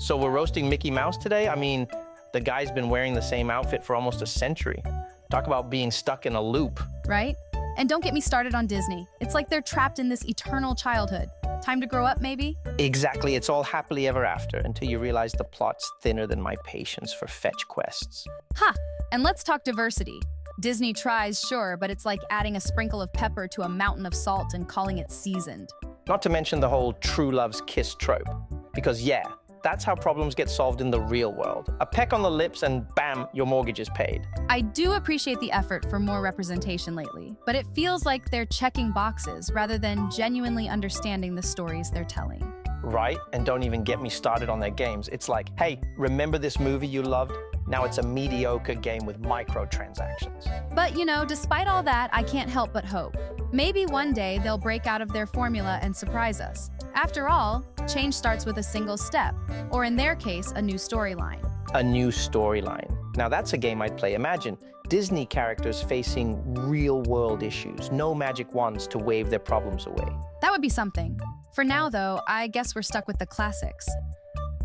So we're roasting Mickey Mouse today? I mean, the guy's been wearing the same outfit for almost a century. Talk about being stuck in a loop. Right? And don't get me started on Disney. It's like they're trapped in this eternal childhood. Time to grow up, maybe? Exactly, it's all happily ever after until you realize the plot's thinner than my patience for fetch quests. Ha! And let's talk diversity. Disney tries, sure, but it's like adding a sprinkle of pepper to a mountain of salt and calling it seasoned. Not to mention the whole true love's kiss trope. Because yeah, that's how problems get solved in the real world. A peck on the lips and bam, your mortgage is paid. I do appreciate the effort for more representation lately, but it feels like they're checking boxes rather than genuinely understanding the stories they're telling. Right? And don't even get me started on their games. It's like, hey, remember this movie you loved? Now it's a mediocre game with microtransactions. But you know, despite all that, I can't help but hope. Maybe one day they'll break out of their formula and surprise us. After all, change starts with a single step, or in their case, a new storyline. A new storyline. Now that's a game I'd play. Imagine Disney characters facing real-world issues, no magic wands to wave their problems away. That would be something. For now, though, I guess we're stuck with the classics.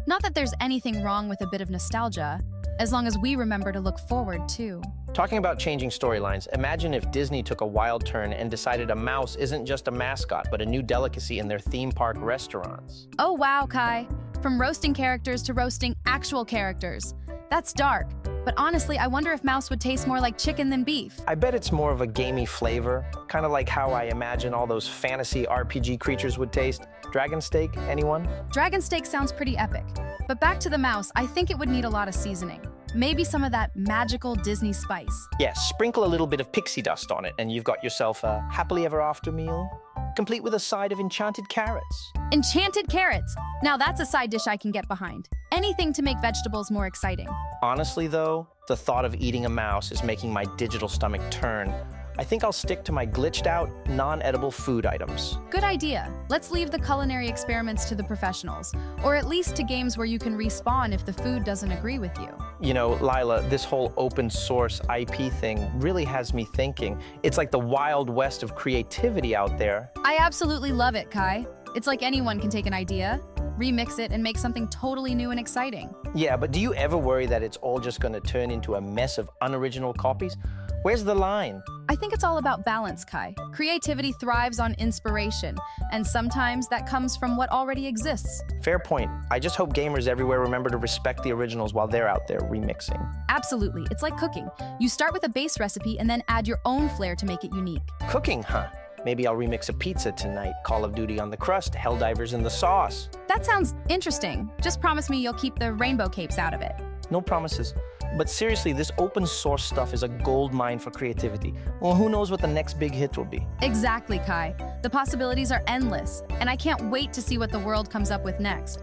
Not that there's anything wrong with a bit of nostalgia, as long as we remember to look forward, too. Talking about changing storylines, imagine if Disney took a wild turn and decided a mouse isn't just a mascot, but a new delicacy in their theme park restaurants. Oh wow, Kai. From roasting characters to roasting actual characters. That's dark. But honestly, I wonder if mouse would taste more like chicken than beef. I bet it's more of a gamey flavor, kind of like how I imagine all those fantasy RPG creatures would taste. Dragon steak, anyone? Dragon steak sounds pretty epic. But back to the mouse, I think it would need a lot of seasoning. Maybe some of that magical Disney spice. Yeah, sprinkle a little bit of pixie dust on it and you've got yourself a happily ever after meal, complete with a side of enchanted carrots. Enchanted carrots! Now that's a side dish I can get behind. Anything to make vegetables more exciting. Honestly though, the thought of eating a mouse is making my digital stomach turn. I think I'll stick to my glitched out, non-edible food items. Good idea. Let's leave the culinary experiments to the professionals, or at least to games where you can respawn if the food doesn't agree with you. You know, Lila, this whole open source IP thing really has me thinking. It's like the wild west of creativity out there. I absolutely love it, Kai. It's like anyone can take an idea, remix it, and make something totally new and exciting. Yeah, but do you ever worry that it's all just going to turn into a mess of unoriginal copies? Where's the line? I think it's all about balance, Kai. Creativity thrives on inspiration, and sometimes that comes from what already exists. Fair point. I just hope gamers everywhere remember to respect the originals while they're out there remixing. Absolutely. It's like cooking. You start with a base recipe and then add your own flair to make it unique. Cooking, huh? Maybe I'll remix a pizza tonight. Call of Duty on the crust, Helldivers in the sauce. That sounds interesting. Just promise me you'll keep the rainbow capes out of it. No promises. But seriously, this open source stuff is a gold mine for creativity. Well, who knows what the next big hit will be? Exactly, Kai. The possibilities are endless, and I can't wait to see what the world comes up with next.